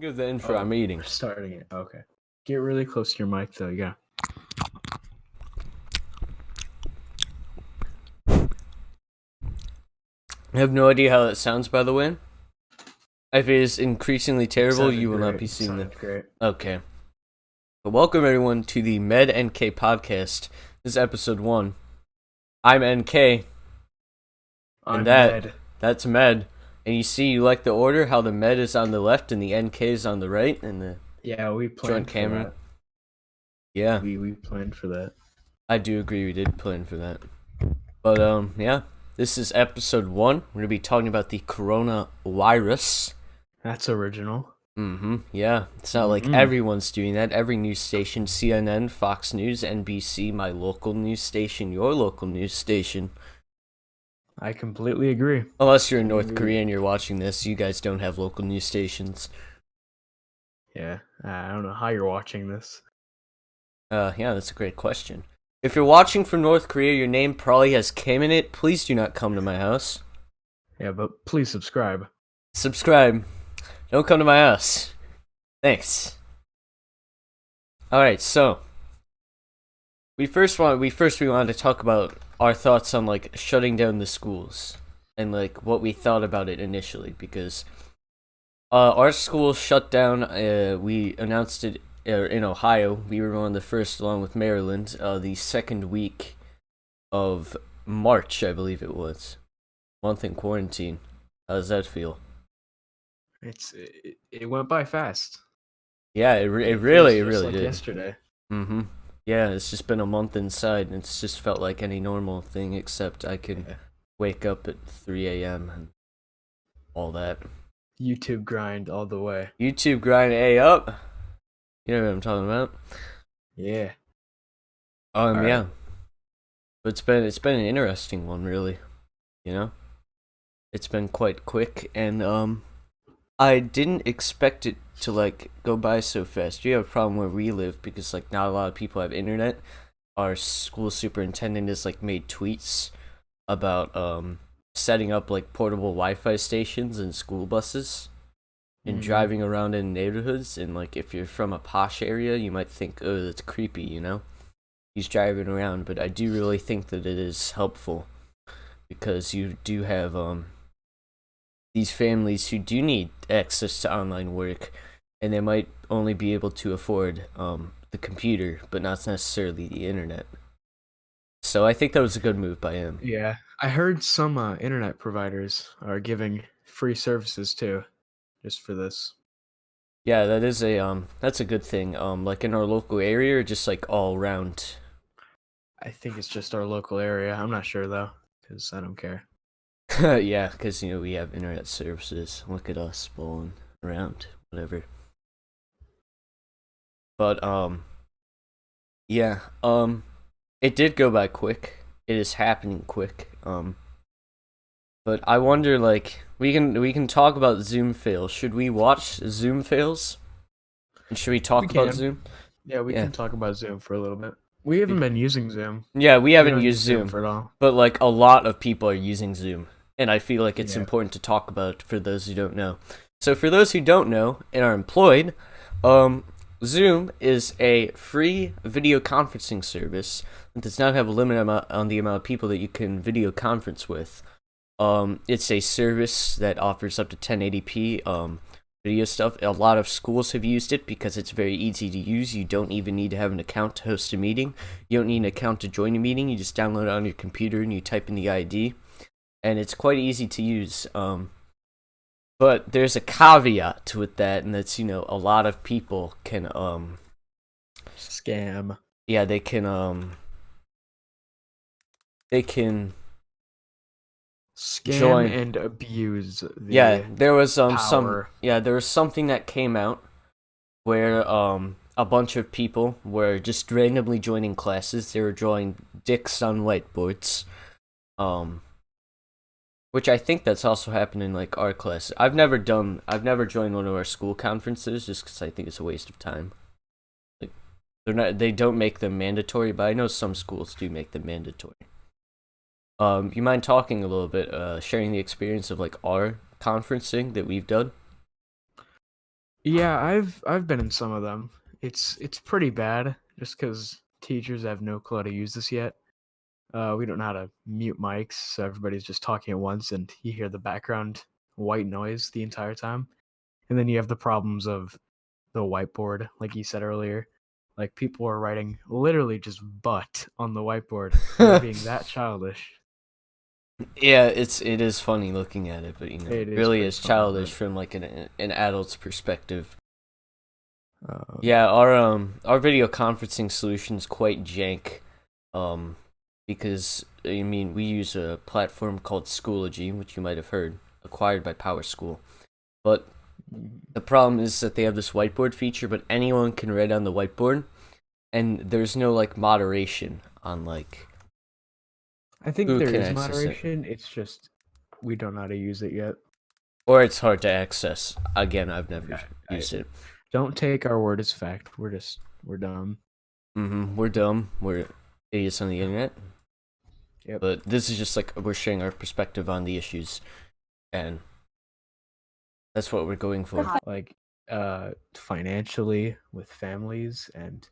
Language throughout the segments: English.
Give the intro. I'm eating. We're starting it. Okay. Get really close to your mic, though. Yeah. I have no idea how that sounds, by the way. If it is increasingly terrible, you will not be seeing it. Great. Okay. But welcome, everyone, to the Med NK podcast. This is episode 1. I'm NK. I'm Med. That's Med. And you see, you like the order, how the Med is on the left and the NK is on the right, and the we planned joint camera. For that. Yeah. We planned for that. I do agree we did plan for that. But, yeah. This is episode 1. We're going to be talking about the coronavirus. That's original. Yeah. It's not like everyone's doing that. Every news station, CNN, Fox News, NBC, my local news station, your local news station. I completely agree. Unless you're in North Korea and you're watching this, you guys don't have local news stations. Yeah. I don't know how you're watching this. Yeah, that's a great question. If you're watching from North Korea, your name probably has Kim in it. Please do not come to my house. Yeah, but please subscribe. Subscribe. Don't come to my house. Thanks. Alright, so we wanted to talk about our thoughts on like shutting down the schools and like what we thought about it initially, because our school shut down. We announced it in Ohio. We were one of the first, along with Maryland, the second week of March, I believe it was. Month in quarantine. How does that feel? It went by fast. Yeah, it really like did. Yesterday. Yeah, it's just been a month inside, and it's just felt like any normal thing, except I can wake up at 3 a.m. and all that. YouTube grind all the way. YouTube grind A up. You know what I'm talking about? Yeah. Yeah. But it's been an interesting one, really. You know? It's been quite quick, and I didn't expect it to like go by so fast. We have a problem where we live because like not a lot of people have internet. Our school superintendent has like made tweets about setting up like portable Wi-Fi stations in school buses and driving around in neighborhoods. And like if you're from a posh area, you might think, oh, that's creepy, you know? He's driving around, but I do really think that it is helpful because you do have these families who do need access to online work, and they might only be able to afford the computer, but not necessarily the internet. So I think that was a good move by him. Yeah, I heard some internet providers are giving free services too, just for this. Yeah, that is that's a good thing. Like in our local area, or just like all around. I think it's just our local area. I'm not sure though, because I don't care. Yeah, because, you know, we have internet services. Look at us bowling around, whatever. But, yeah, it did go by quick. It is happening quick. But I wonder, like, we can talk about Zoom fails. Should we watch Zoom fails? And should we talk about Zoom? Yeah, we can talk about Zoom for a little bit. We haven't been using Zoom. Yeah, we haven't used Zoom for at all. But, like, a lot of people are using Zoom. And I feel like it's important to talk about it for those who don't know. So for those who don't know and are employed, Zoom is a free video conferencing service that does not have a limit on the amount of people that you can video conference with. It's a service that offers up to 1080p video stuff. A lot of schools have used it because it's very easy to use. You don't even need to have an account to host a meeting. You don't need an account to join a meeting. You just download it on your computer and you type in the ID. And it's quite easy to use. But there's a caveat to it and that's, you know, a lot of people can scam. Yeah, they can scam and abuse there was power. there was something that came out where a bunch of people were just randomly joining classes. They were drawing dicks on whiteboards. Which I think that's also happened in like our class. I've never joined one of our school conferences just because I think it's a waste of time. Like they don't make them mandatory, but I know some schools do make them mandatory. You mind talking a little bit, sharing the experience of like our conferencing that we've done? Yeah, I've been in some of them. It's pretty bad just because teachers have no clue how to use this yet. We don't know how to mute mics, so everybody's just talking at once, and you hear the background white noise the entire time. And then you have the problems of the whiteboard, like you said earlier. Like people are writing literally just "but" on the whiteboard. They're being that childish. Yeah, it is funny looking at it, but It it is really pretty is funny, childish but from like an adult's perspective. um, Yeah, our video conferencing solution is quite jank, um, because I mean we use a platform called Schoology, which you might have heard, acquired by Power School. But the problem is that they have this whiteboard feature, but anyone can write on the whiteboard, and there's no like moderation on like I think who there can is access it, moderation. It's just we don't know how to use it yet. or it's hard to access. Again, I've never I used it. don't take our word as fact. We're dumb. We're dumb. We're idiots on the internet. Yep. But this is just like we're sharing our perspective on the issues, and that's what we're going for. Like financially with families and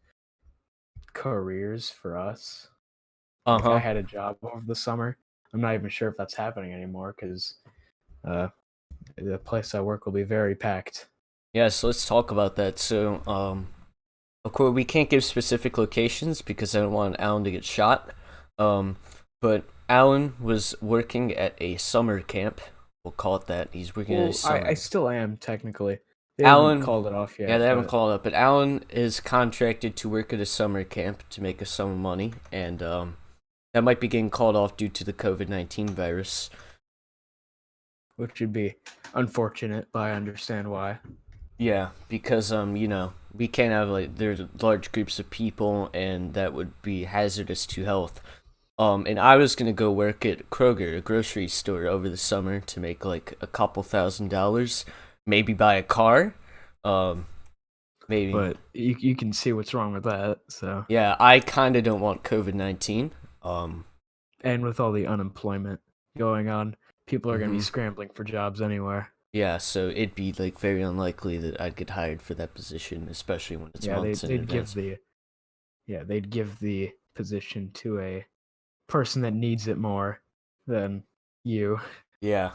careers for us. Uh Like I huh. had a job over the summer. I'm not even sure if that's happening anymore because uh, the place I work will be very packed. Yeah. So let's talk about that. So of course we can't give specific locations because I don't want Alan to get shot. Um, but Alan was working at a summer camp. We'll call it that. He's working at a Well, I summer. still am technically. They haven't Alan, called it off yeah, yet, they haven't but called up, but Alan is contracted to work at a summer camp to make us some money, and that might be getting called off due to the COVID-19 virus. which would be unfortunate, but I understand why. Yeah, because we can't have like there's large groups of people, and that would be hazardous to health. And I was gonna go work at Kroger, a grocery store, over the summer to make like a couple $1,000s, maybe buy a car, um, maybe. But you can see what's wrong with that. So Yeah, I kind of don't want COVID-19. Um, and with all the unemployment going on, people are going to be hmm scrambling for jobs anywhere. Yeah, so it'd be like very unlikely that I'd get hired for that position, especially when it's Yeah, months in advance. they'd give the position to a person that needs it more than you. Yeah.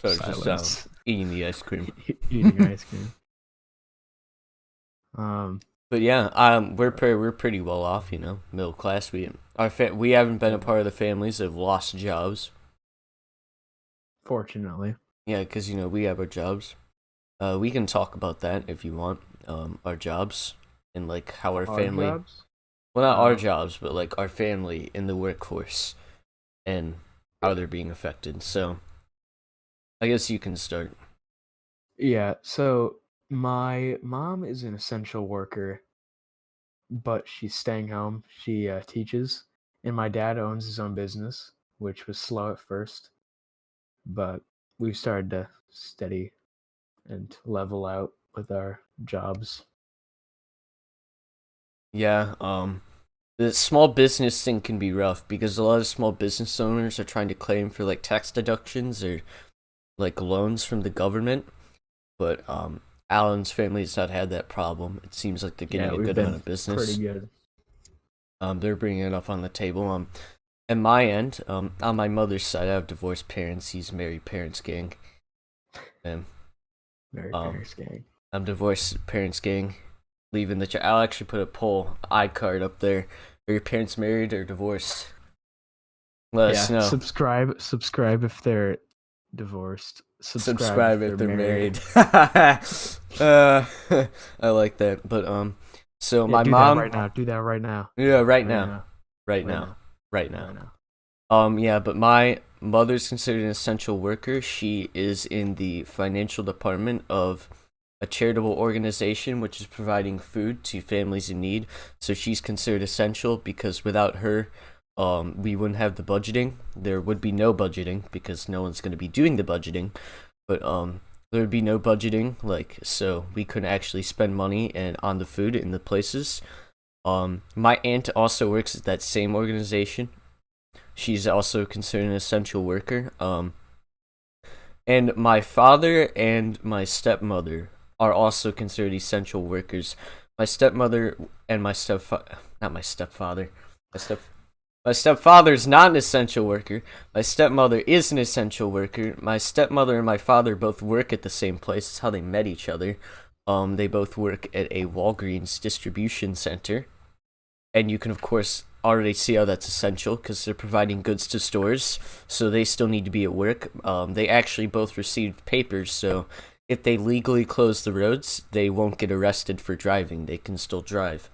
So it's just Silence. eating the ice cream. Eating ice cream. Um, But yeah, we're pretty well off, middle class. We haven't been a part of the families that have lost jobs. fortunately, Yeah, because we have our jobs. We can talk about that if you want. Our jobs and like how our our family. jobs. Well, not our Uh, jobs, but like our family in the workforce and how they're being affected. So I guess you can start. yeah. So my mom is an essential worker, but she's staying home. She teaches, and my dad owns his own business, which was slow at first, but we've started to steady and level out with our jobs. Yeah. The small business thing can be rough because a lot of small business owners are trying to claim for like tax deductions or like loans from the government, but Alan's family has not had that problem. It seems like they're getting Yeah, a we've good amount been of pretty business. good. They're bringing enough on the table. At my end, on my mother's side, I have divorced parents. He's married parents gang, and Very um, parents gang. I'm divorced parents gang. Leaving the I'll actually put a poll iCard up there. Are your parents married or divorced? Let us Yeah, know. subscribe if they're divorced. Subscribe Subscribe if if they're they're married. married. I like that. But so Yeah, my do that mom, right now. Do that right now. yeah, right Right now, now. right Right now, now. right now. Right now. Yeah, but my mother's considered an essential worker. She is in the financial department of a charitable organization which is providing food to families in need. So she's considered essential because without her, we wouldn't have the budgeting. There would be no budgeting because no one's going to be doing the budgeting. But there would be no budgeting, like so we couldn't actually spend money and on the food in the places. My aunt also works at that same organization. She's also considered an essential worker. And my father and my stepmother are also considered essential workers. My stepmother and my not my stepfather. My step my stepfather's not an essential worker. My stepmother is an essential worker. My stepmother and my father both work at the same place. That's how they met each other. They both work at a Walgreens distribution center. And you can, of course, already see how that's essential because they're providing goods to stores, so they still need to be at work. They actually both received papers, so if they legally close the roads, they won't get arrested for driving. They can still drive.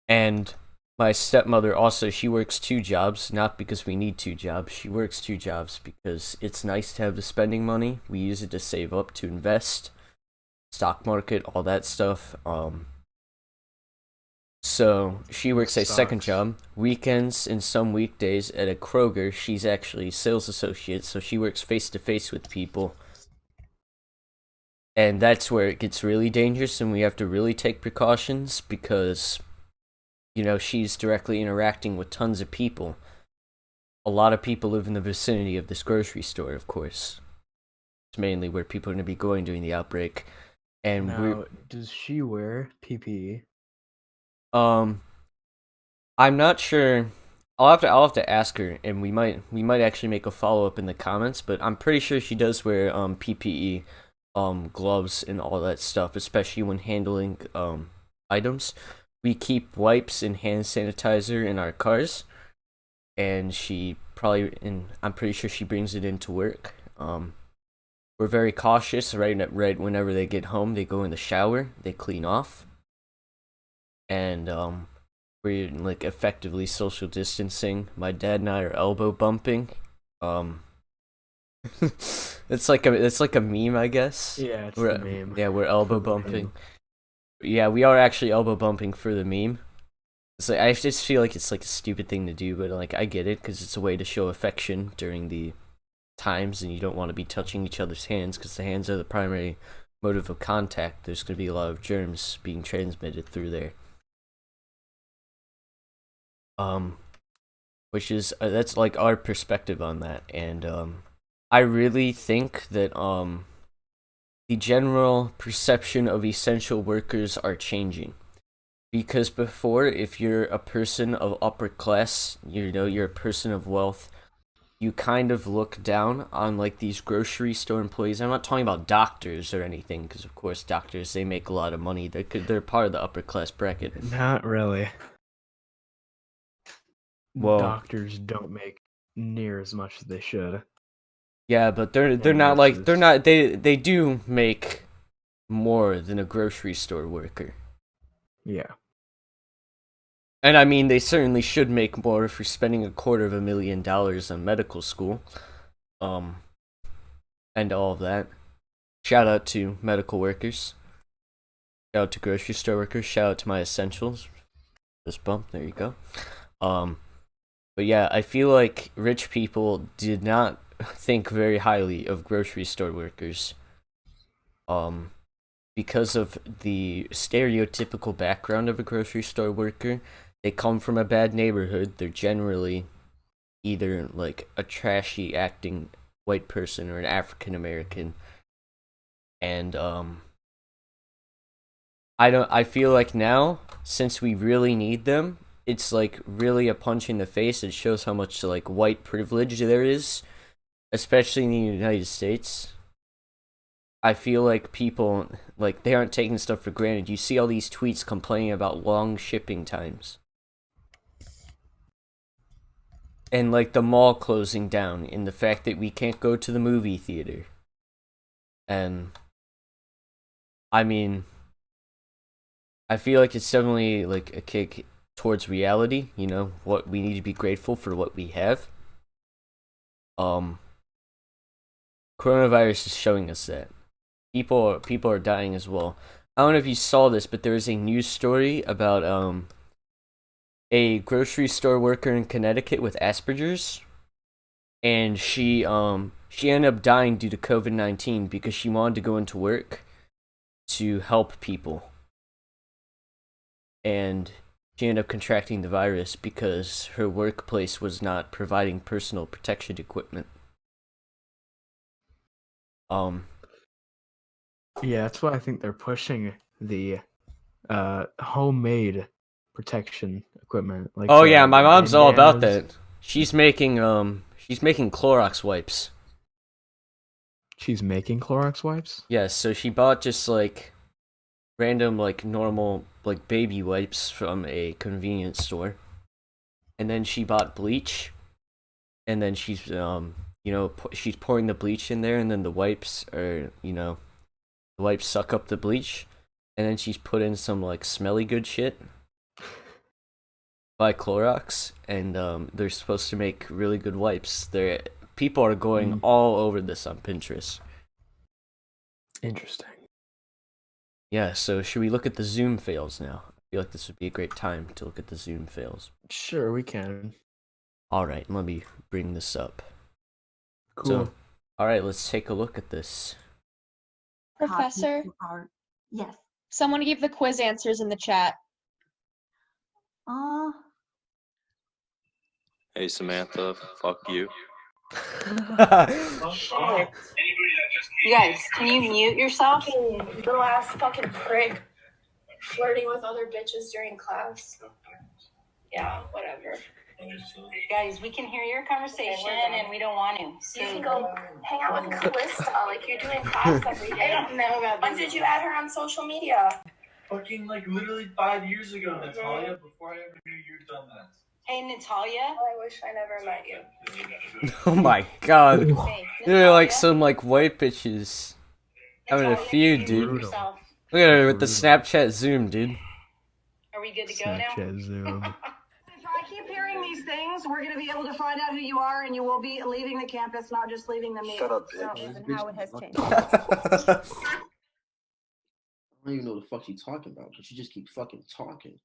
And my stepmother also, she works 2 jobs, not because we need 2 jobs. She works 2 jobs because it's nice to have the spending money. We use it to save up, to invest, stock market, all that stuff. So she works a second job, weekends and some weekdays at a Kroger. She's actually sales associate, so she works face to face with people. And that's where it gets really dangerous and we have to really take precautions because, she's directly interacting with tons of people. A lot of people live in the vicinity of this grocery store, of course. It's mainly where people are going to be going during the outbreak. And now, does she wear PPE? I'm not sure. I'll have to ask her, and we might actually make a follow up in the comments. But I'm pretty sure she does wear PPE, gloves and all that stuff, especially when handling items. We keep wipes and hand sanitizer in our cars, and I'm pretty sure she brings it into work. We're very cautious. Right whenever they get home, they go in the shower, they clean off, and we're like effectively social distancing. My dad and I are elbow bumping. It's like a meme, I guess. Yeah, it's the meme. Yeah, we're elbow bumping. Yeah, we are actually elbow bumping for the meme. It's like I just feel like it's like a stupid thing to do, but like I get it because it's a way to show affection during the times, and you don't want to be touching each other's hands because the hands are the primary motive of contact. There's going to be a lot of germs being transmitted through there. Which is that's like our perspective on that, and I really think that the general perception of essential workers are changing, because before, if you're a person of upper class, you're a person of wealth, you kind of look down on like these grocery store employees. I'm not talking about doctors or anything, because of course doctors, they make a lot of money. They're part of the upper class bracket. Not really. Well, doctors don't make near as much as they should. Yeah, but they're not like they do make more than a grocery store worker. Yeah. And I mean, they certainly should make more if you're spending $250,000 on medical school. And all of that. Shout out to medical workers. Shout out to grocery store workers. Shout out to my essentials. This bump, there you go. But yeah, I feel like rich people did not think very highly of grocery store workers. Because of the stereotypical background of a grocery store worker. They come from a bad neighborhood. They're generally either like a trashy acting white person or an African American. And I feel like now, since we really need them, it's like really a punch in the face. It shows how much like white privilege there is, especially in the United States. I feel like people, like, they aren't taking stuff for granted. You see all these tweets complaining about long shipping times. And like the mall closing down, and the fact that we can't go to the movie theater. And I mean, I feel like it's definitely like a kick towards reality, what we need to be grateful for what we have. Coronavirus is showing us that. People are dying as well. I don't know if you saw this, but there is a news story about a grocery store worker in Connecticut with Asperger's, and she ended up dying due to COVID-19 because she wanted to go into work to help people, and she ended up contracting the virus because her workplace was not providing personal protection equipment. Um, Yeah, that's why I think they're pushing the homemade protection equipment, like oh yeah, my the mom's all about bandanas. that. She's making Clorox wipes. She's making Clorox wipes. Yes, so she bought just like random like normal like baby wipes from a convenience store, and then she bought bleach, and then she's she's pouring the bleach in there, and then the wipes are the wipes suck up the bleach, and then she's put in some like smelly good shit by Clorox, and they're supposed to make really good wipes. They're People are going all over this on Pinterest. Interesting. Yeah, so should we look at the Zoom fails now? I feel like this would be a great time to look at the Zoom fails. Sure, we can. Alright, let me bring this up. Cool. So, alright, let's take a look at this. Professor, Yes. someone gave the quiz answers in the chat. Hey Samantha, fuck you. Oh shit. You guys, can you mute yourself? Little ass fucking prick. Flirting with other bitches during class. Yeah, whatever. Guys, we can hear your conversation and we don't want to. So You can go hang out with Callista like you do in class every day. I don't know about When this. did you add her on social media? Fucking like literally 5 years ago, Natalia, before I ever knew you done that. Hey, Natalia. I wish I never met you. Oh my god. Hey, They're like Natalia. some like white bitches having a Natalia, feud, can you dude. mute yourself? Look at her with the Snapchat Zoom, dude. Are we good to go now? Snapchat Zoom. If I keep hearing these things, we're going to be able to find out who you are, and you will be leaving the campus, not just leaving the meeting. Shut up, So, bitch. and how it has changed. I don't even know what the fuck she's talking about, but she just keeps fucking talking.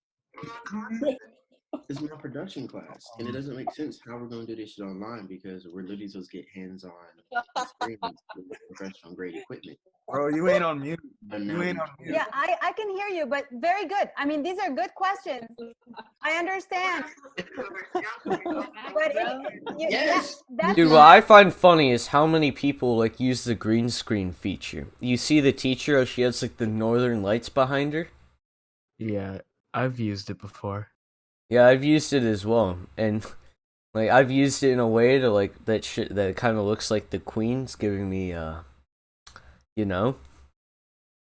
It's my production class, and it doesn't make sense how we're gonna do this shit online because we're literally supposed to get hands-on experience with professional grade equipment. Bro, you ain't on mute. And You now ain't on mute. Yeah, I can hear you, but very good. I mean, these are good questions. I understand. But Yes! that's Dude, what I find funny is how many people like use the green screen feature. You see the teacher, how she has like the northern lights behind her? Yeah, I've used it before. Yeah, I've used it as well, and like I've used it in a way to like that shit that kind of looks like the Queen's giving me you know.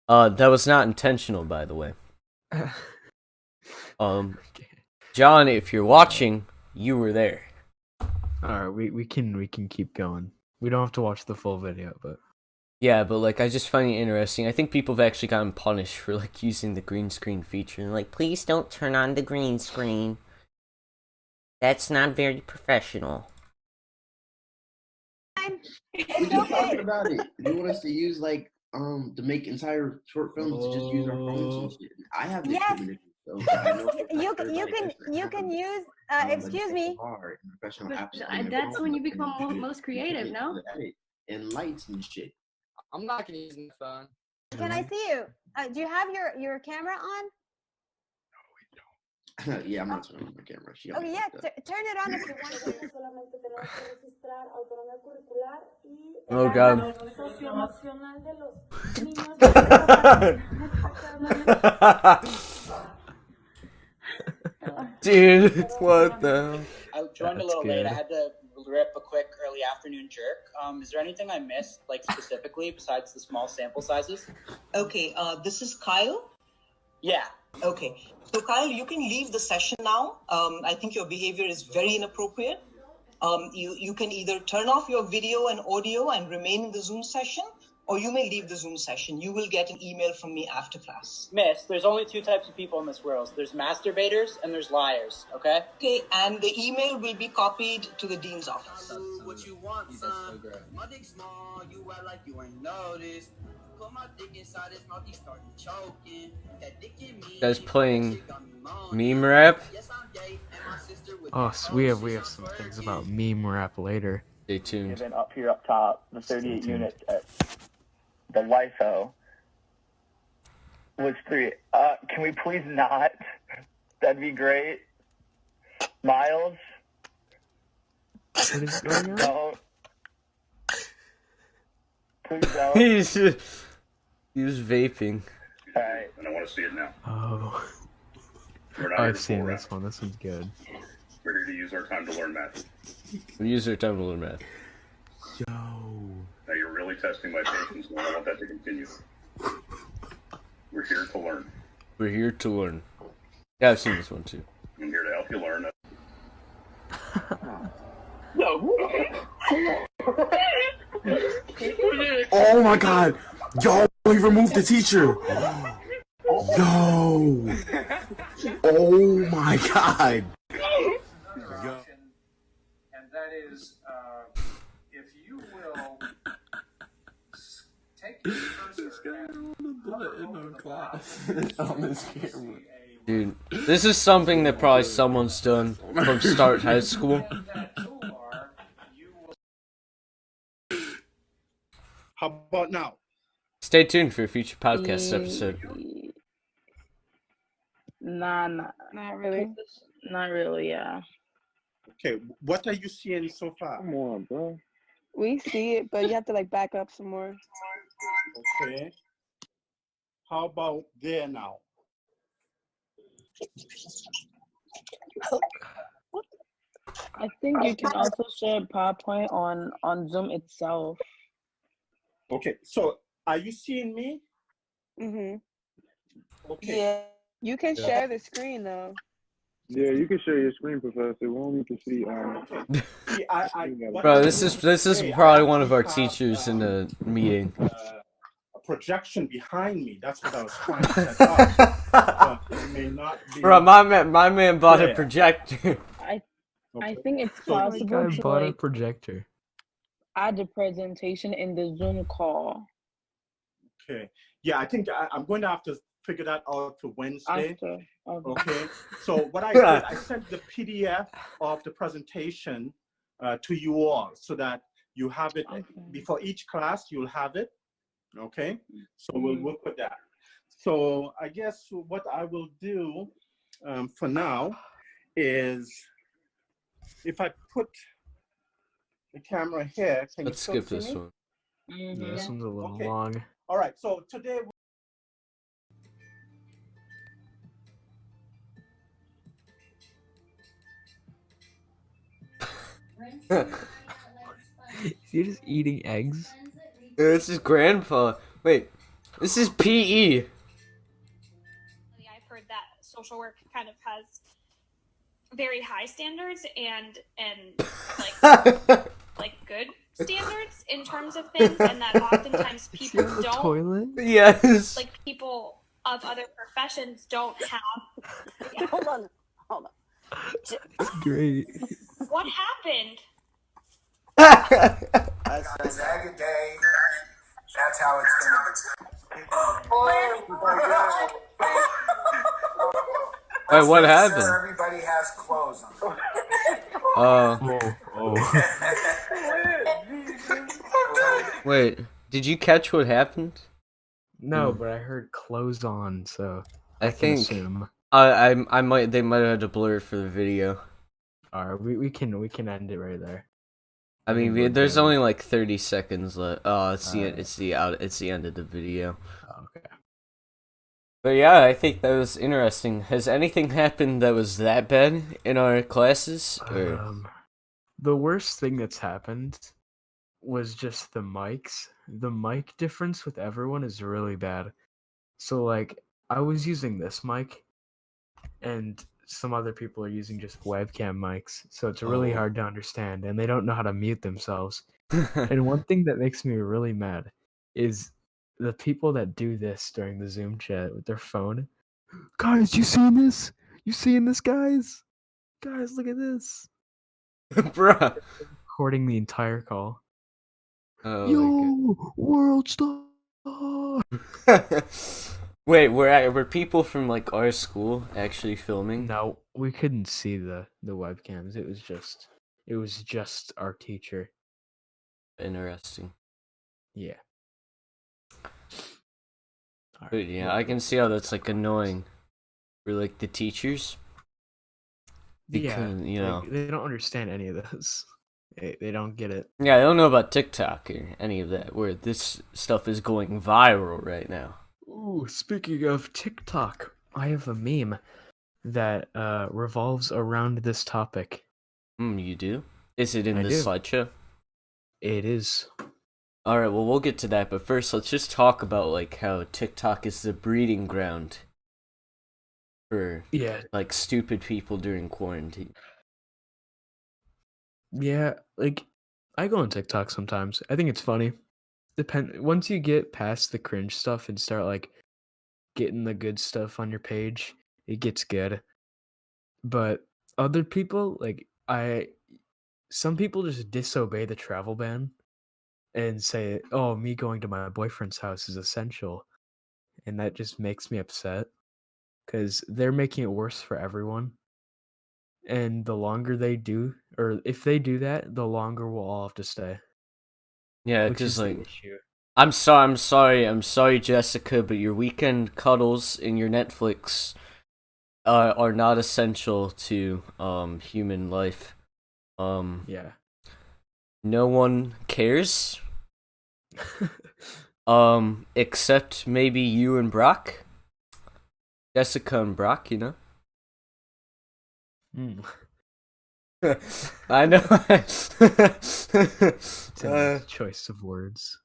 That was not intentional, by the way. John, if you're watching, you were there. All right, we can keep going. We don't have to watch the full video, but Yeah, but like I just find it interesting. I think people have actually gotten punished for like using the green screen feature. And like, please don't turn on the green screen. That's not very professional. we just talking about it. You want us to use like to make entire short films to just use our phones and shit. I have the Yes. equipment, so I know you can use excuse me. That's when you become most creative, no? And lights and shit. I'm not gonna use my phone. Can I see you? Do you have your camera on? Yeah, I'm not turning on my camera. She Okay, yeah, turn it on if you want to. Oh god. Dude, what the hell? I joined a little late. I had to rip a quick early afternoon jerk. Is there anything I missed, like specifically, besides the small sample sizes? Okay, this is Kyle. Yeah. Okay, so Kyle, you can leave the session now. I think your behavior is very inappropriate. You can either turn off your video and audio and remain in the Zoom session, or you may leave the Zoom session. You will get an email from me after class. Miss, there's only two types of people in this world. There's masturbators and there's liars, okay? Okay, and the email will be copied to the dean's office. What you want, son? My dick small, you act like you ain't noticed. Put my dick inside his mouth, he started choking. That dick in me. Guys playing meme rap? oh, so we have some things about meme rap later. Stay tuned. Given up here up top, the 38 units at the LIFO was 3. Can we please not? That'd be great. Miles? What is going on? No. Please don't. He was vaping. Alright. And I want to see it now. Oh. We're not here I've to seen fool this around. one. This one's good. We're here to use our time to learn math. We use our time to learn math. Yo. Now you're really testing my patience, and I don't want that to continue. We're here to learn. We're here to learn. Yeah, I've seen this one too. I'm here to help you learn. Oh my god! Yo, he removed the teacher! Yo! Oh my god! And that is, if you will take your cursor and Dude, this is something that probably someone's done from start high school. How about now? Stay tuned for a future podcast episode. Not really. Not really, yeah. Okay, what are you seeing so far? Come on, bro. We see it, but you have to like back up some more. Okay. How about there now? I think you can also share PowerPoint on Zoom itself. Okay, so are you seeing me? Mhm. Okay. Yeah. You can share the screen though. Yeah, you can share your screen, Professor. We want me to see. See, Bro, this is probably one of our teachers in the meeting. A projection behind me. That's what I was trying to set up. But it may not be. Bro, my man bought a there. projector. I think it's Oh my possible god, to bought a like projector. add the presentation in the Zoom call. Okay. Yeah, I think I'm going to have to figure that out for Wednesday. After. Okay. So what I did, I sent the PDF of the presentation to you all so that you have it before each class. You'll have it. Okay. So we'll work with that. So I guess what I will do for now is if I put the camera here, can Let's you skip still see this me? one. Yeah, this one's a little Okay. long. All right. So today. Is he just eating eggs? This is grandpa. Wait, this is PE. I've heard that social work kind of has very high standards and like good standards in terms of things, and that oftentimes people don't. Toilet? Yes. Like people of other professions don't have. Yeah, hold on. That's great. What happened? That's a Zagga day. That's how it's Wait, what happened? Everybody has clothes on. Wait, did you catch what happened? No, but I heard clothes on, so I can think assume. I might they might have had to blur it for the video. Alright, we can end it right there. I mean, we're there's good. only like 30 seconds left. Oh, it's the end of the video. Okay. But yeah, I think that was interesting. Has anything happened that was that bad in our classes? Or... The worst thing that's happened was just the mics. The mic difference with everyone is really bad. So like, I was using this mic, and some other people are using just webcam mics, so it's really hard to understand, and they don't know how to mute themselves. And one thing that makes me really mad is the people that do this during the Zoom chat with their phone. Guys, you seeing this? You seeing this, guys? Guys, look at this. Bruh. Recording the entire call. Oh, Yo, world star. Wait, were people from like our school actually filming? No, we couldn't see the webcams. It was just our teacher. Interesting. Yeah. But yeah, I can see how that's like annoying for like the teachers. Because, Yeah, you know, like, they don't understand any of this. They don't get it. Yeah, I don't know about TikTok or any of that, where this stuff is going viral right now. Ooh, speaking of TikTok, I have a meme that revolves around this topic. You do? Is it in I the do. slideshow? It is. All right, well, we'll get to that, but first, let's just talk about like how TikTok is the breeding ground for like stupid people during quarantine. Yeah, like I go on TikTok sometimes. I think it's funny. Once you get past the cringe stuff and start like getting the good stuff on your page, it gets good. But other people, some people just disobey the travel ban and say, "Oh, me going to my boyfriend's house is essential," and that just makes me upset because they're making it worse for everyone. And the longer they do, or if they do that, the longer we'll all have to stay. Yeah, Which is because the like, issue. I'm sorry, Jessica, but your weekend cuddles and your Netflix are not essential to human life. Yeah. No one cares. Except maybe you and Brock. Jessica and Brock, you know? I know. Choice of words.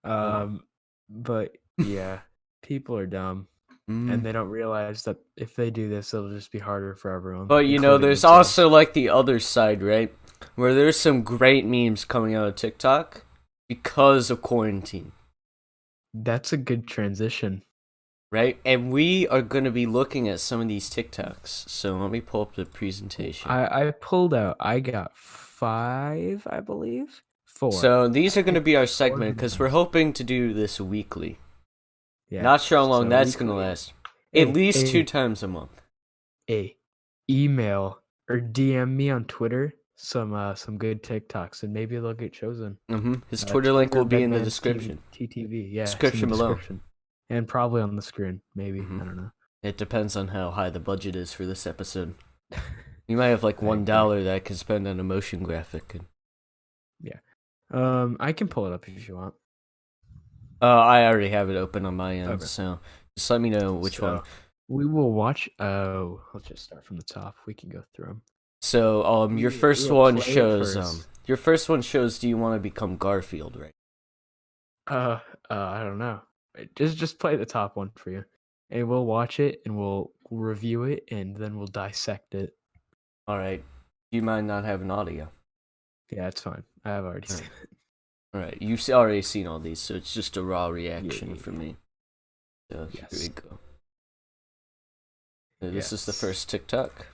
But yeah, people are dumb, and they don't realize that if they do this, it'll just be harder for everyone. But you know, including there's themselves. also like the other side, right? Where there's some great memes coming out of TikTok because of quarantine. That's a good transition. Right? And we are going to be looking at some of these TikToks. So let me pull up the presentation. I pulled out. I got 5, I believe. 4. So these are going to be our 4 segment because we're hoping to do this weekly. Yeah. Not sure how long So that's going to weekly. last. At least Hey. 2 times a month. Email or DM me on Twitter some good TikToks, and maybe they'll get chosen. His Twitter link will be in the Bedman's description. TTV, yeah. it's in the Description below. description. And probably on the screen, maybe. I don't know. It depends on how high the budget is for this episode. You might have like $1 that I can spend on a motion graphic. Yeah. I can pull it up if you want. I already have it open on my end, so just let me know which one. We will watch. Oh, let's just start from the top. We can go through them. So, your first one shows. Your first one shows. Do you want to become Garfield, right? I don't know. Just play the top one for you, and we'll watch it and we'll review it and then we'll dissect it. All right. Do you mind not having audio? Yeah, it's fine. I have already seen it. All right. You've already seen all these, so it's just a raw reaction for me. So here we go. So this is the first TikTok.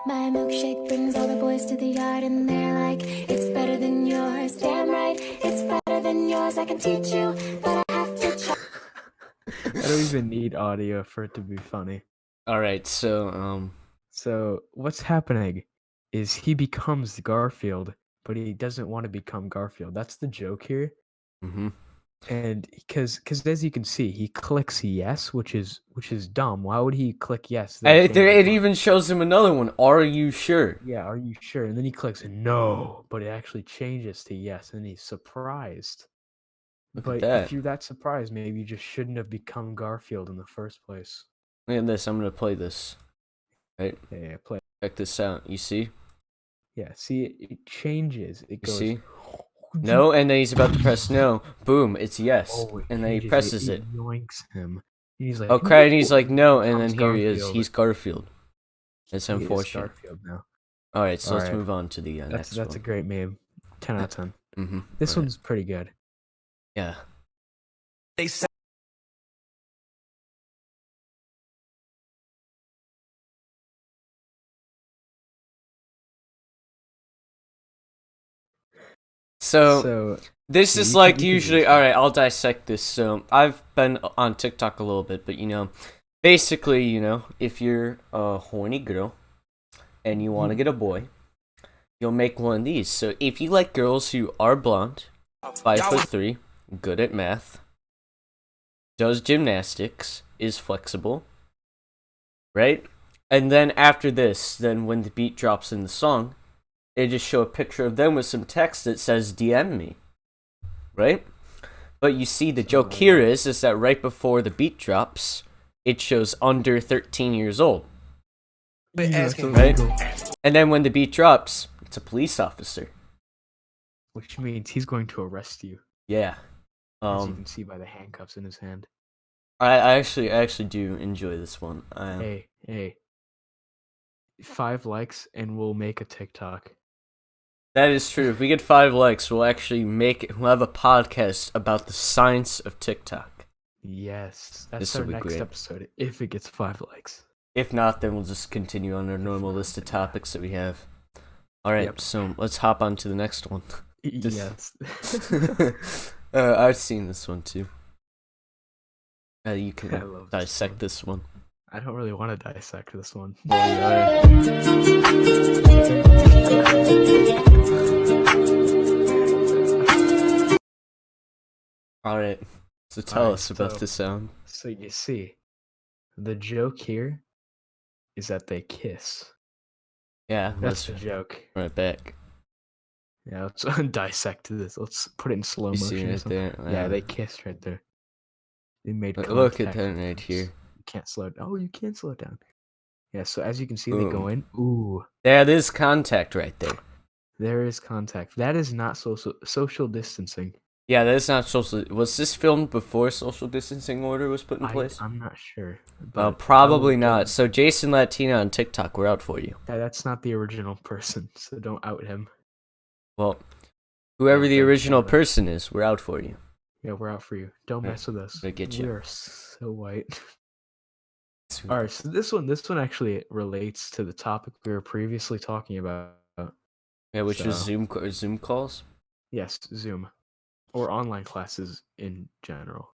My milkshake brings all the boys to the yard and they're like, it's better than yours. Damn right, it's better than yours. I can teach you, but I have to try. I don't even need audio for it to be funny. All right, so So what's happening is he becomes Garfield, but he doesn't want to become Garfield. That's the joke here. And because as you can see, he clicks yes, which is dumb. Why would he click yes? It even shows him another one. Are you sure? Yeah, are you sure? And then he clicks no, but it actually changes to yes, and he's surprised. But if you're that surprised, maybe you just shouldn't have become Garfield in the first place. Look at this. I'm gonna play this. Right? Yeah, play. Check this out. You see? Yeah, see, it changes. It goes. You see? No, and then he's about to press no. Boom, it's yes. Oh, and then he presses it. Yoinks him. He's like, oh, crap, and he's like, no, and then here he is. Garfield. He's Garfield. It's unfortunate. Garfield now. Alright, so let's move on to the next one. That's a great meme. 10 out of 10. Mm-hmm. This one's pretty good. Yeah. They said So this is like usually, alright, I'll dissect this. So I've been on TikTok a little bit, but basically, if you're a horny girl and you want to get a boy, you'll make one of these. So if you like girls who are blonde, 5'3", good at math, does gymnastics, is flexible, right? And then after this, then when the beat drops in the song, they just show a picture of them with some text that says DM me. Right? But you see, the joke here is that right before the beat drops, it shows under 13 years old. Right? And then when the beat drops, it's a police officer. Which means he's going to arrest you. Yeah. As you can see by the handcuffs in his hand. I actually do enjoy this one. Hey. 5 likes and we'll make a TikTok. That is true. If we get 5 likes, we'll actually we'll have a podcast about the science of TikTok. Yes. That's our next episode, if it gets 5 likes. If not, then we'll just continue on our normal list of topics that we have. Alright, so let's hop on to the next one. Yes. I've seen this one too. You can dissect this one. I don't really want to dissect this one. Alright, so tell us about the sound. So you see, the joke here is that they kiss. Yeah, that's the joke. Right back. Yeah, let's dissect this. Let's put it in slow motion. See right there? Yeah, they kissed right there. They made look at that right here. You can't slow it. Oh, you can slow it down. Yeah, so as you can see, they go in. Ooh. That is contact right there. There is contact. That is not social distancing. Yeah, that is not social. Was this filmed before social distancing order was put in place? I'm not sure. Well, probably not. So Jason Latina on TikTok, we're out for you. Yeah, that's not the original person, so don't out him. Well, whoever the original person is, we're out for you. Yeah, we're out for you. Don't mess with us. We'll get you. We are so white. Alright, so this one actually relates to the topic we were previously talking about. Yeah, which was Zoom calls? Yes, Zoom. Or online classes in general.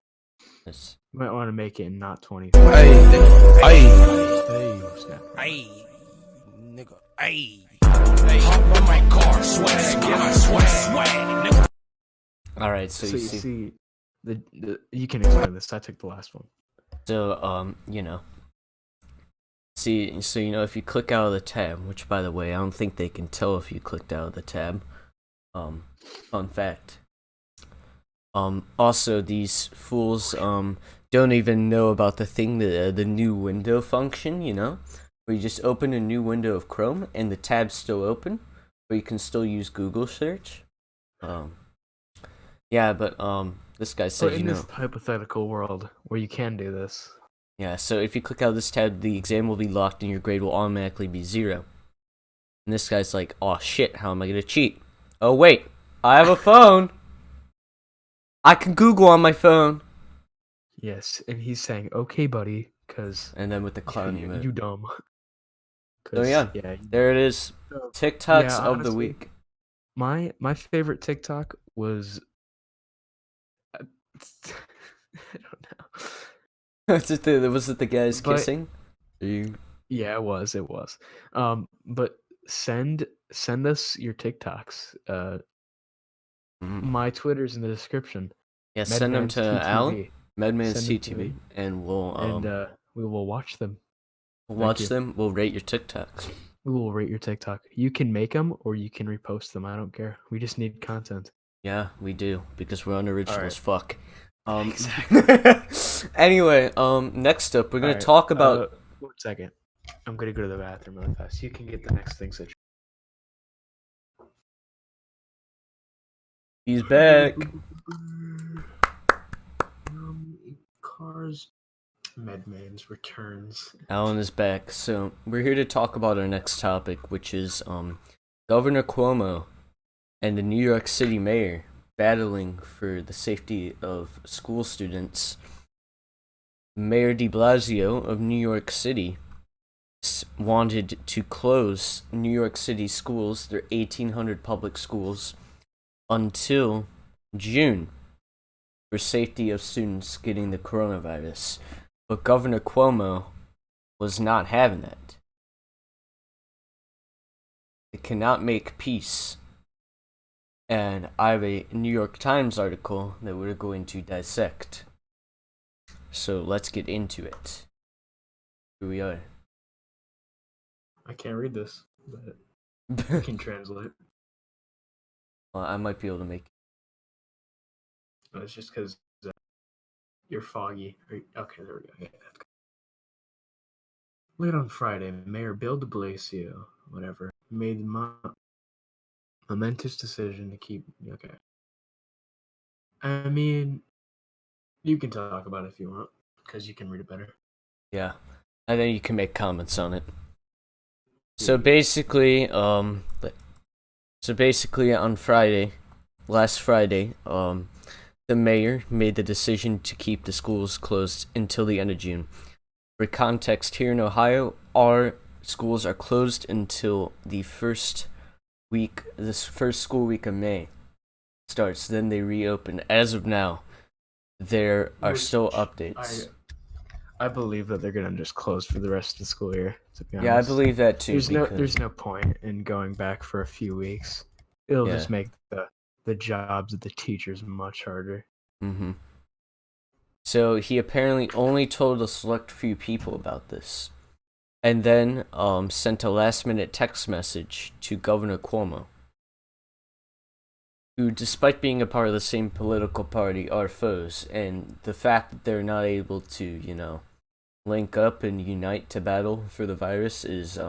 Yes. You might want to make it not 20. Nigga, hop on my car, swag, nigga. Alright, so you see you can explain this. I took the last one. So, so if you click out of the tab, which by the way, I don't think they can tell if you clicked out of the tab. Fun fact. Also, these fools don't even know about the thing, the new window function, where you just open a new window of Chrome and the tab's still open, but you can still use Google search. Yeah, but this guy said, in this hypothetical world where you can do this. Yeah, so if you click out of this tab, the exam will be locked and your grade will automatically be 0. And this guy's like, oh shit, how am I gonna cheat? Oh wait, I have a phone! I can Google on my phone. Yes, and he's saying, "Okay, buddy," because and then with the clown you dumb. Oh yeah, there it is. TikToks of the week. My favorite TikTok was I don't know. Was it the guys kissing? Yeah, it was. But send us your TikToks. My Twitter's in the description. Yeah, send them to Alan, Medman's TTV, and we will watch them. We'll watch them. We'll rate your TikToks. We will rate your TikTok. You can make them or you can repost them. I don't care. We just need content. Yeah, we do because we're unoriginal as fuck. Exactly. Anyway, next up, we're gonna talk about. 1 second. I'm gonna go to the bathroom really fast. You can get the next thing situated. He's back. Cars. Medman's returns. Alan is back. So we're here to talk about our next topic, which is Governor Cuomo and the New York City mayor battling for the safety of school students. Mayor de Blasio of New York City wanted to close New York City schools, their 1,800 public schools, until June for safety of students getting the coronavirus. But Governor Cuomo was not having that. It cannot make peace. And I have a New York Times article that we're going to dissect. So let's get into it. Here we are. I can't read this, but I can translate. Well, I might be able to make. It's just because you're foggy. Okay, there we go. Yeah, that's good. Late on Friday, Mayor Bill de Blasio, whatever, made the momentous decision to keep. Okay. I mean, you can talk about it if you want, because you can read it better. Yeah, and then you can make comments on it. So basically, on Friday, last Friday, the mayor made the decision to keep the schools closed until the end of June. For context, here in Ohio, our schools are closed until this first school week of May starts. Then they reopen. As of now, there are still updates. I believe that they're gonna just close for the rest of the school year. To be honest. Yeah, I believe that too. There's no point in going back for a few weeks. It'll just make the jobs of the teachers much harder. Mm-hmm. So he apparently only told a select few people about this, and then sent a last-minute text message to Governor Cuomo, who, despite being a part of the same political party, are foes, and the fact that they're not able to, link up and unite to battle for the virus is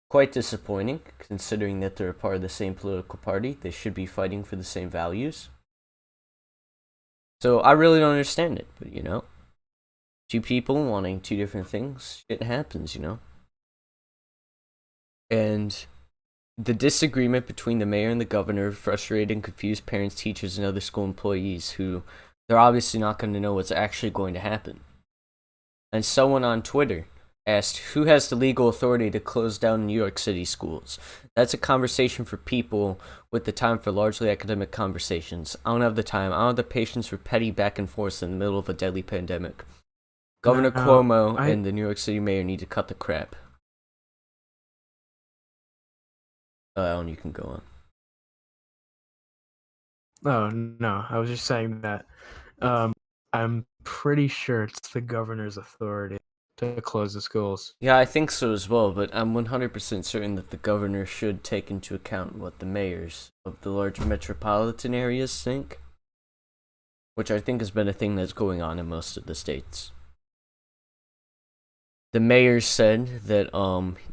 quite disappointing, considering that they're a part of the same political party. They should be fighting for the same values. So I really don't understand it, but two people wanting two different things, it happens, And the disagreement between the mayor and the governor frustrated and confused parents, teachers, and other school employees who they're obviously not going to know what's actually going to happen. And someone on Twitter asked, who has the legal authority to close down New York City schools? That's a conversation for people with the time for largely academic conversations. I don't have the time. I don't have the patience for petty back and forth in the middle of a deadly pandemic. Governor Cuomo and the New York City mayor need to cut the crap. Alan, you can go on. Oh, no. I was just saying that I'm pretty sure it's the governor's authority to close the schools. Yeah, I think so as well, but I'm 100% certain that the governor should take into account what the mayors of the large metropolitan areas think, which I think has been a thing that's going on in most of the states. The mayor said that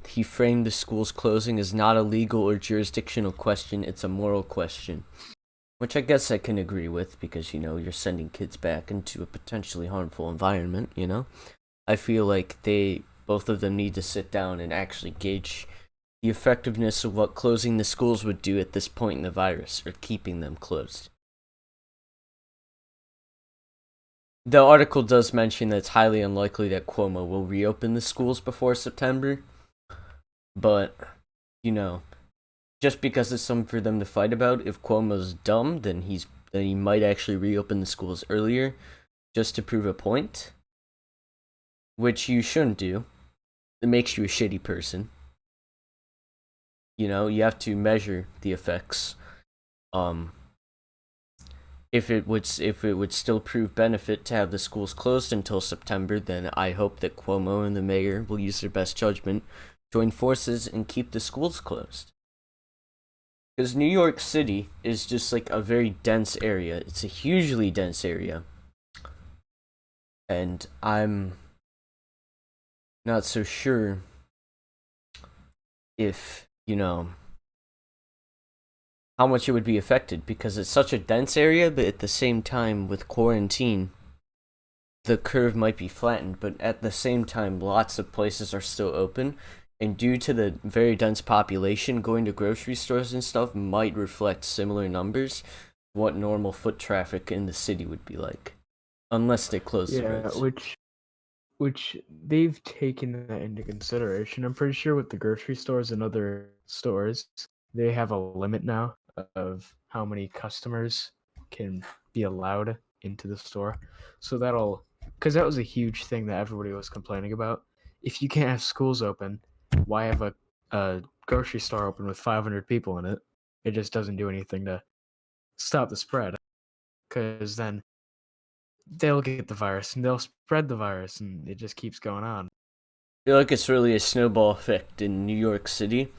he framed the school's closing as not a legal or jurisdictional question, it's a moral question. Which I guess I can agree with, because, you're sending kids back into a potentially harmful environment, I feel like both of them need to sit down and actually gauge the effectiveness of what closing the schools would do at this point in the virus, or keeping them closed. The article does mention that it's highly unlikely that Cuomo will reopen the schools before September, but, just because it's something for them to fight about, if Cuomo's dumb, then he might actually reopen the schools earlier, just to prove a point. Which you shouldn't do. It makes you a shitty person. You have to measure the effects. If it would still prove benefit to have the schools closed until September, then I hope that Cuomo and the mayor will use their best judgment, join forces, and keep the schools closed. Because New York City is just like a very dense area. It's a hugely dense area. And I'm not so sure if, how much it would be affected, because it's such a dense area, but at the same time, with quarantine, the curve might be flattened, but at the same time, lots of places are still open, and due to the very dense population, going to grocery stores and stuff might reflect similar numbers, what normal foot traffic in the city would be like, unless they close the roads. Which they've taken that into consideration. I'm pretty sure with the grocery stores and other stores, they have a limit now of how many customers can be allowed into the store. So because that was a huge thing that everybody was complaining about. If you can't have schools open, why have a grocery store open with 500 people in it? It just doesn't do anything to stop the spread. Because then they'll get the virus and they'll spread the virus, and it just keeps going on. feel like it's really a snowball effect in New York City.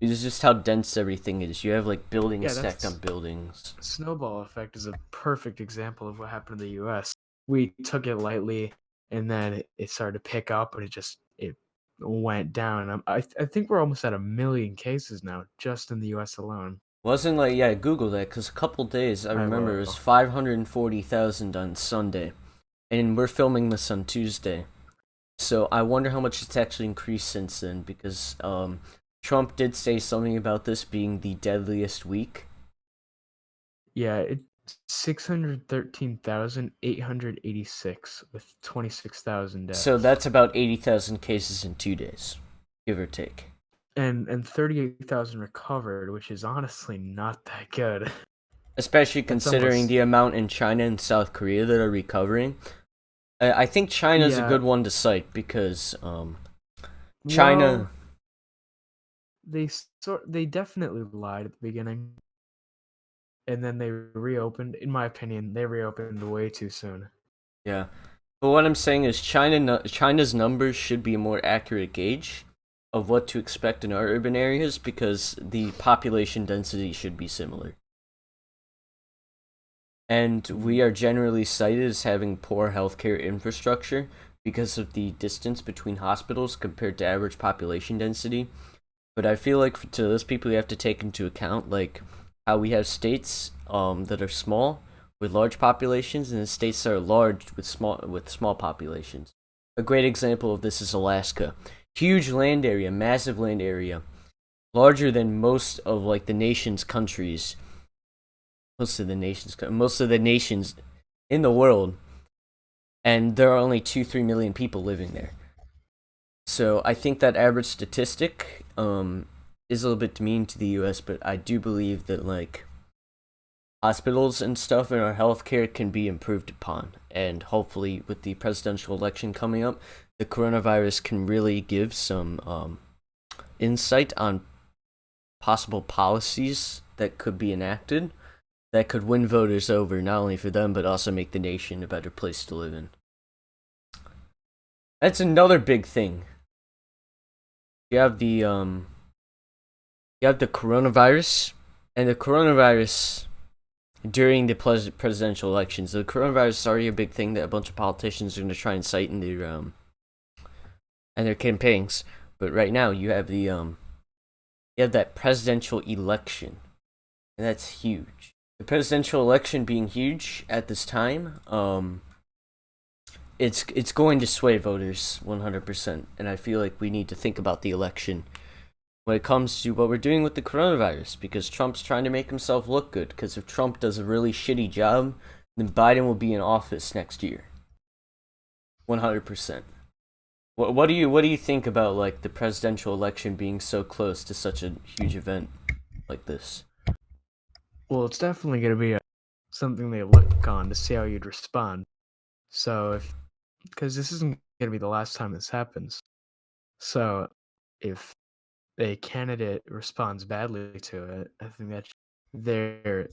It's just how dense everything is. You have like buildings stacked on buildings. Snowball effect is a perfect example of what happened in the U.S. We took it lightly, and then it started to pick up, and it went down. I think we're almost at 1 million cases now, just in the U.S. alone. Wasn't like, yeah, Google that, because a couple days, I remember it was 540,000 on Sunday, and we're filming this on Tuesday. So I wonder how much it's actually increased since then, because Trump did say something about this being the deadliest week. Yeah, it's 613,886 with 26,000 deaths. So that's about 80,000 cases in 2 days, give or take. And 38,000 recovered, which is honestly not that good. Especially considering the amount in China and South Korea that are recovering. I think China's a good one to cite because China... Well, they definitely lied at the beginning. And then they reopened. In my opinion, they reopened way too soon. Yeah. But what I'm saying is China's numbers should be a more accurate gauge of what to expect in our urban areas because the population density should be similar. And we are generally cited as having poor healthcare infrastructure because of the distance between hospitals compared to average population density. But I feel like to those people, you have to take into account like how we have states that are small with large populations and states that are large with small populations. A great example of this is Alaska. Huge land area, massive land area, larger than most of like the nation's countries. Most of the nations in the world, and there are only 2-3 million people living there. So I think that average statistic is a little bit demeaning to the U.S., but I do believe that like hospitals and stuff in our healthcare can be improved upon, and hopefully with the presidential election coming up, the coronavirus can really give some insight on possible policies that could be enacted that could win voters over, not only for them, but also make the nation a better place to live in. That's another big thing. You have the coronavirus, and the coronavirus during the presidential elections. The coronavirus is already a big thing that a bunch of politicians are going to try and cite in their campaigns. But right now, you have that presidential election, and that's huge. The presidential election being huge at this time, it's going to sway voters 100%, and I feel like we need to think about the election when it comes to what we're doing with the coronavirus, because Trump's trying to make himself look good, because if Trump does a really shitty job, then Biden will be in office next year. 100%. What do you think about like the presidential election being so close to such a huge event like this? Well, it's definitely going to be something they look on to see how you'd respond. So because this isn't going to be the last time this happens. So if a candidate responds badly to it, I think that their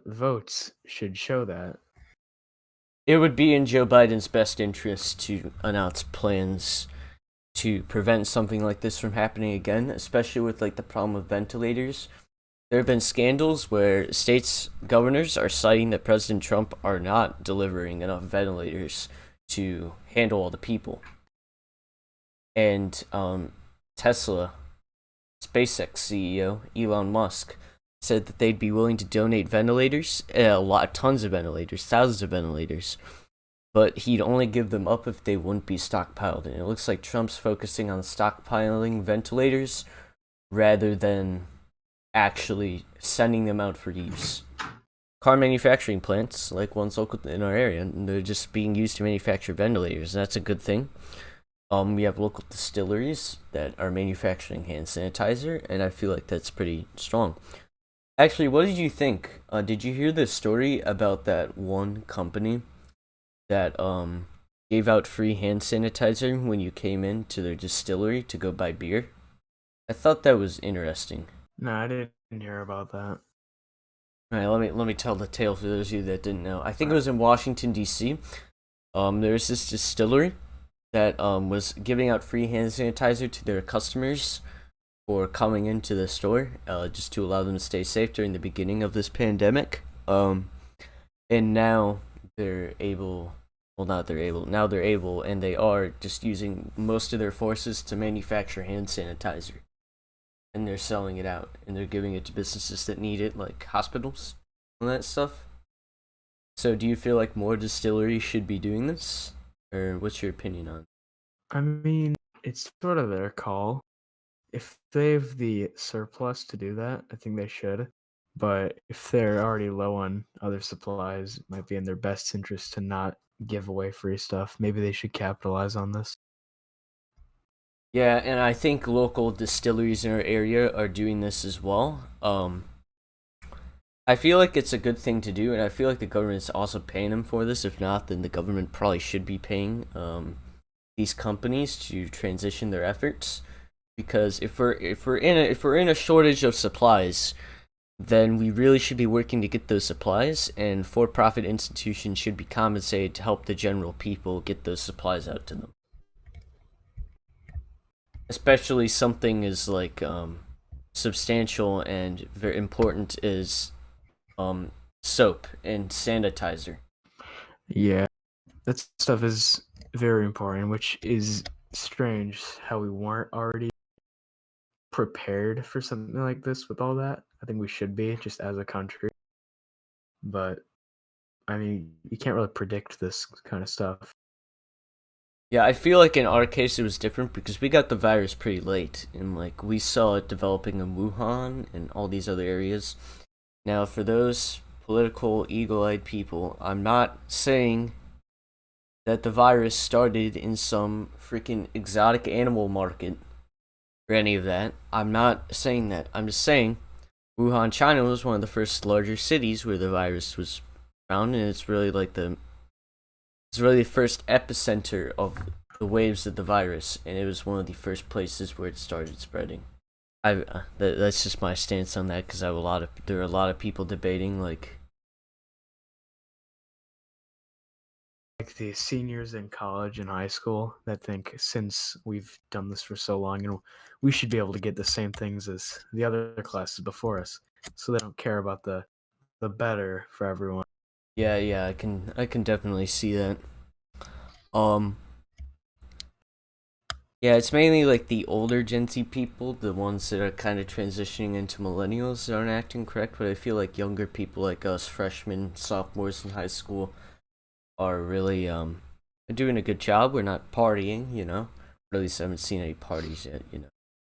votes should show that. It would be in Joe Biden's best interest to announce plans to prevent something like this from happening again, especially with like the problem of ventilators. There have been scandals where states' governors are citing that President Trump are not delivering enough ventilators to handle all the people. And Tesla, SpaceX CEO Elon Musk said that they'd be willing to donate ventilators, tons of ventilators, thousands of ventilators, but he'd only give them up if they wouldn't be stockpiled. And it looks like Trump's focusing on stockpiling ventilators rather than actually sending them out for use. Car manufacturing plants, like ones local in our area, and they're just being used to manufacture ventilators, and that's a good thing. We have local distilleries that are manufacturing hand sanitizer, and I feel like that's pretty strong. Actually, what did you think? Did you hear the story about that one company that gave out free hand sanitizer when you came into their distillery to go buy beer? I thought that was interesting. No, I didn't hear about that. All right, let me tell the tale for those of you that didn't know. I think it was in Washington, D.C. There's this distillery that was giving out free hand sanitizer to their customers for coming into the store, just to allow them to stay safe during the beginning of this pandemic. And now they're able. Well, not they're able. Now they're able, and they are just using most of their forces to manufacture hand sanitizer, and they're selling it out, and they're giving it to businesses that need it, like hospitals and that stuff. So, do you feel like more distilleries should be doing this, or what's your opinion on it? I mean, it's sort of their call. If they have the surplus to do that, I think they should. But if they're already low on other supplies, it might be in their best interest to not give away free stuff. Maybe they should capitalize on this. Yeah, and I think local distilleries in our area are doing this as well. I feel like it's a good thing to do, and I feel like the government's also paying them for this. If not, then the government probably should be paying these companies to transition their efforts. Because if we're in a shortage of supplies, then we really should be working to get those supplies, and for-profit institutions should be compensated to help the general people get those supplies out to them. Especially something as like substantial and very important as soap and sanitizer. Yeah, that stuff is very important, which is strange how we weren't already prepared for something like this with all that. I think we should be, just as a country. But, I mean, you can't really predict this kind of stuff. Yeah, I feel like in our case it was different because we got the virus pretty late, and like we saw it developing in Wuhan and all these other areas. Now, for those political eagle-eyed people, I'm not saying that the virus started in some freaking exotic animal market or any of that. I'm not saying that. I'm just saying Wuhan, China was one of the first larger cities where the virus was found, and it's really the first epicenter of the waves of the virus, and it was one of the first places where it started spreading. That's just my stance on that, because there are a lot of people debating like the seniors in college and high school that think since we've done this for so long, and we should be able to get the same things as the other classes before us, so they don't care about the better for everyone. Yeah, I can definitely see that. Yeah, it's mainly like the older Gen Z people, the ones that are kind of transitioning into millennials that aren't acting correct, but I feel like younger people like us, freshmen, sophomores in high school, are really doing a good job. We're not partying, or at least I haven't seen any parties yet,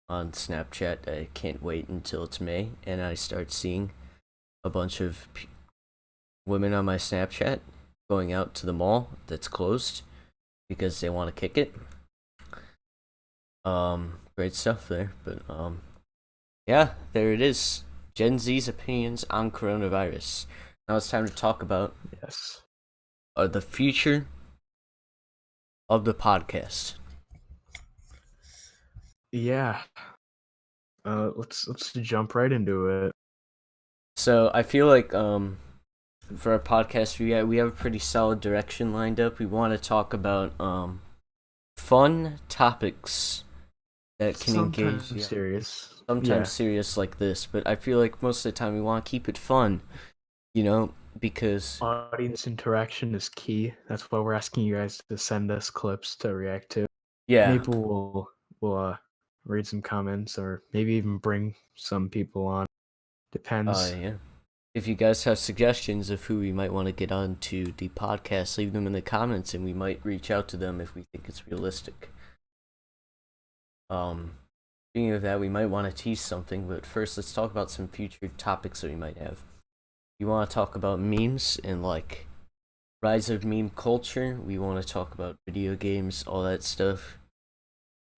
on Snapchat. I can't wait until it's May and I start seeing a bunch of women on my Snapchat going out to the mall that's closed because they want to kick it. Great stuff there, but yeah, there it is. Gen Z's opinions on coronavirus. Now it's time to talk about the future of the podcast. Yeah. Let's jump right into it. So I feel like for our podcast we have a pretty solid direction lined up. We want to talk about fun topics that can Sometimes engage serious. Sometimes serious like this, but I feel like most of the time we want to keep it fun, because audience interaction is key. That's why we're asking you guys to send us clips to react to. Yeah. Maybe we'll read some comments, or maybe even bring some people on. Depends. Yeah. If you guys have suggestions of who we might want to get on to the podcast, leave them in the comments and we might reach out to them if we think it's realistic. Speaking of that, we might want to tease something, but first let's talk about some future topics that we might have. You want to talk about memes and like rise of meme culture. We want to talk about video games, all that stuff.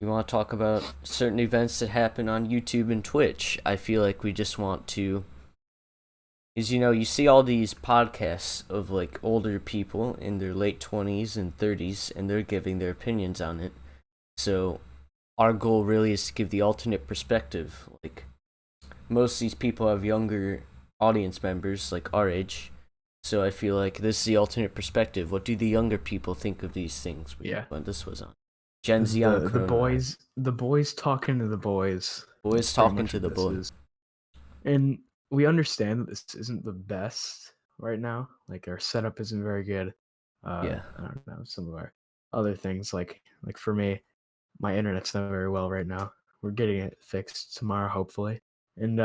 We want to talk about certain events that happen on YouTube and Twitch. I feel like we just want to, you see all these podcasts of like older people in their late 20s and 30s, and they're giving their opinions on it. So our goal really is to give the alternate perspective. Like, most of these people have younger audience members, like our age. So I feel like this is the alternate perspective. What do the younger people think of these things? When this was on. Gen Z on the boys talking to the boys. Boys That's pretty talking much to what the this boys. is. And we understand that this isn't the best right now. Like our setup isn't very good. Yeah. I don't know, some of our other things like for me, my internet's not very well right now. We're getting it fixed tomorrow, hopefully. And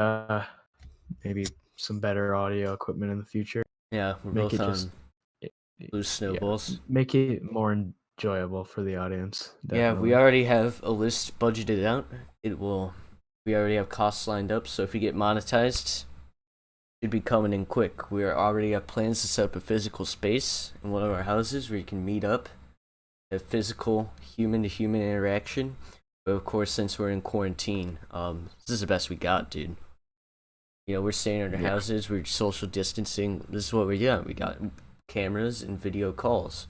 maybe some better audio equipment in the future. Yeah, we're Make both it on just loose snowballs. make it more enjoyable for the audience. Yeah, we Definitely. already have a list budgeted out. We already have costs lined up, so if we get monetized, it should be coming in quick. We already have plans to set up a physical space in one of our houses where you can meet up, have physical human-to-human interaction. But of course, since we're in quarantine, this is the best we got, dude. You know, we're staying in our houses, we're social distancing. This is what we got. We got cameras and video calls.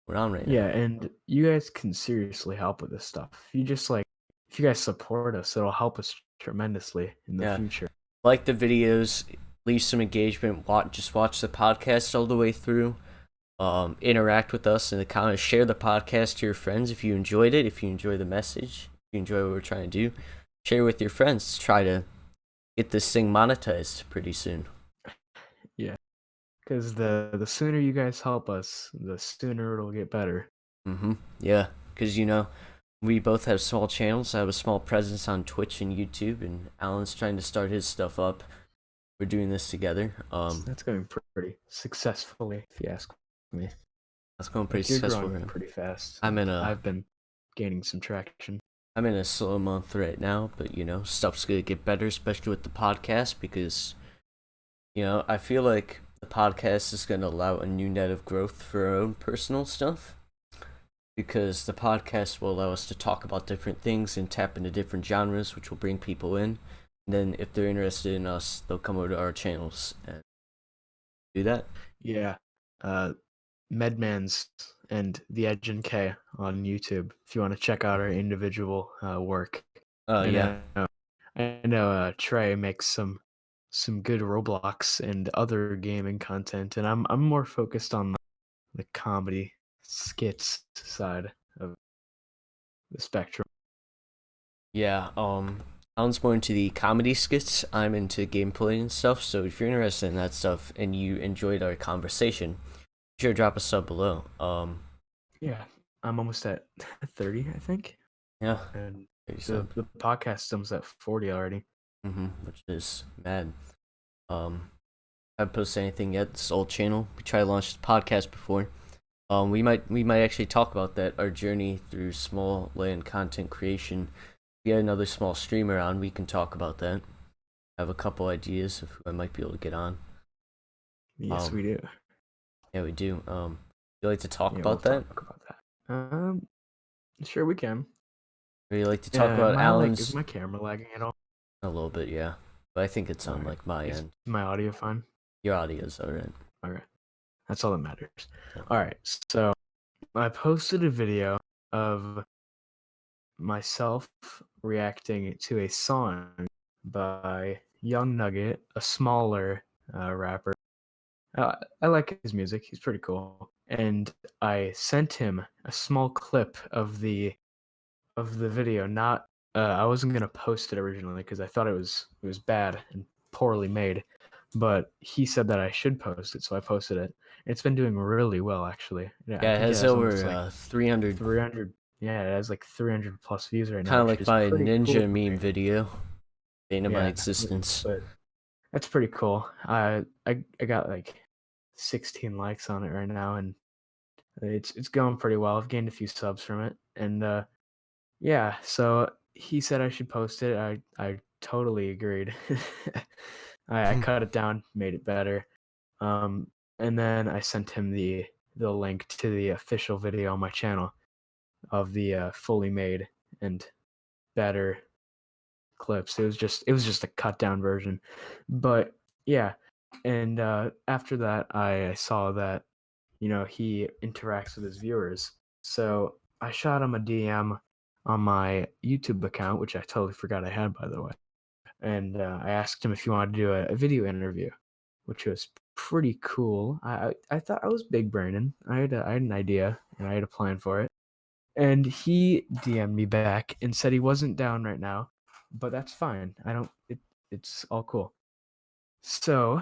We're on right now. Yeah, and you guys can seriously help with this stuff. If you guys support us, it'll help us tremendously in the future. Like the videos, leave some engagement, just watch the podcast all the way through. Interact with us in the comments, share the podcast to your friends if you enjoyed it, if you enjoy the message, if you enjoy what we're trying to do. Share with your friends, try to get this thing monetized pretty soon. Yeah. Because the sooner you guys help us, the sooner it'll get better. Yeah, because we both have small channels. I have a small presence on Twitch and YouTube, and Alan's trying to start his stuff up. We're doing this together. That's going pretty successfully, if you ask me. That's going pretty You're successful. growing pretty fast. I've been gaining some traction. I'm in a slow month right now, but stuff's gonna get better, especially with the podcast, because I feel like the podcast is gonna allow a new net of growth for our own personal stuff. Because the podcast will allow us to talk about different things and tap into different genres, which will bring people in. And then if they're interested in us, they'll come over to our channels and do that. Yeah. Medmans and The Edge and K on YouTube if you want to check out our individual work. Yeah. I know Trey makes some good Roblox and other gaming content, and I'm more focused on the comedy skits side of the spectrum. Yeah, Alan's more into the comedy skits. I'm into gameplay and stuff. So if you're interested in that stuff and you enjoyed our conversation, sure drop a sub below. Yeah, I'm almost at 30, I think. Yeah, and the podcast is almost at 40 already. Which is mad. I haven't posted anything yet. This old channel. We tried to launch this podcast before. We might actually talk about that, our journey through small land content creation. If we had another small streamer on, we can talk about that. I have a couple ideas of who I might be able to get on. Yes, we do. Yeah, we do. You like to talk about that? Talk about that. Sure, we can. Or you like to talk about Alan's? Is my camera lagging at all? A little bit, yeah. But I think it's on my end. Is my audio fine? Your audio's alright. Okay. That's all that matters. Alright, so I posted a video of myself reacting to a song by Young Nugget, a smaller rapper. I like his music. He's pretty cool. And I sent him a small clip of the video. Not I wasn't gonna post it originally because I thought it was bad and poorly made. But he said that I should post it, so I posted it. It's been doing really well, actually. Yeah, it has over 300. 300. Yeah, it has like 300 plus views right now. Kind of like my ninja cool meme video. Bane of my existence. But that's pretty cool. I got like 16 likes on it right now, and it's going pretty well. I've gained a few subs from it, and yeah. So he said I should post it. I totally agreed. I cut it down, made it better, and then I sent him the link to the official video on my channel of the fully made and better clips. It was just a cut down version, but yeah. And after that, I saw that he interacts with his viewers, so I shot him a DM on my YouTube account, which I totally forgot I had, by the way. And I asked him if he wanted to do a video interview, which was pretty cool. I thought I was big braining. I had an idea and I had a plan for it, And he DM'd me back and said he wasn't down right now, but that's fine. It's all cool. So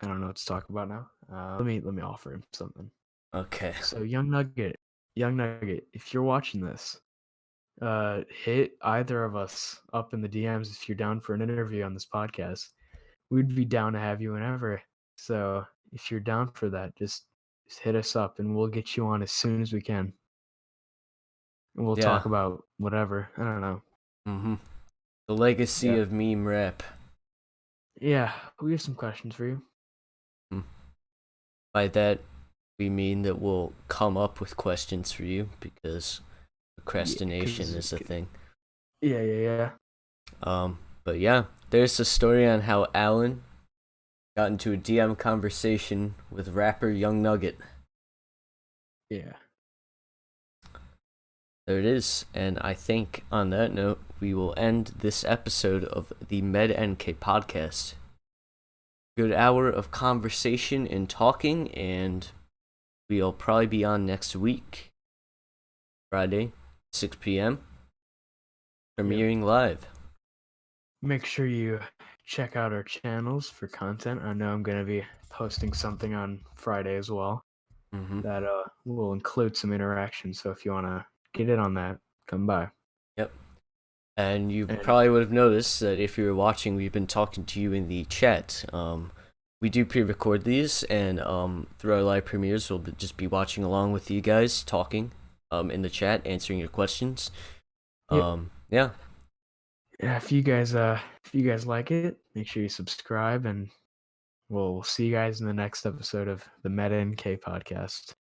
I don't know what to talk about now. Let me offer him something. Okay. So Young Nugget, if you're watching this, hit either of us up in the DMs if you're down for an interview on this podcast. We'd be down to have you whenever. So if you're down for that, just hit us up and we'll get you on as soon as we can. And we'll talk about whatever. I don't know. Mm-hmm. The legacy of meme rap. Yeah, we have some questions for you. By that, we mean that we'll come up with questions for you because procrastination is a thing. Yeah. But yeah, there's a story on how Alan got into a DM conversation with rapper Young Nugget. Yeah. There it is, and I think on that note, we will end this episode of the MedNK podcast. Good hour of conversation and talking, and we'll probably be on next week, Friday, 6 p.m., premiering live. Make sure you check out our channels for content. I know I'm going to be posting something on Friday as well that will include some interaction, so if you want to get in on that, come by. Yep. And you probably would have noticed that if you're watching, we've been talking to you in the chat. We do pre-record these, and through our live premieres, we'll just be watching along with you guys, talking in the chat, answering your questions. Yeah. If you guys like it, make sure you subscribe, and we'll see you guys in the next episode of the MedNK podcast.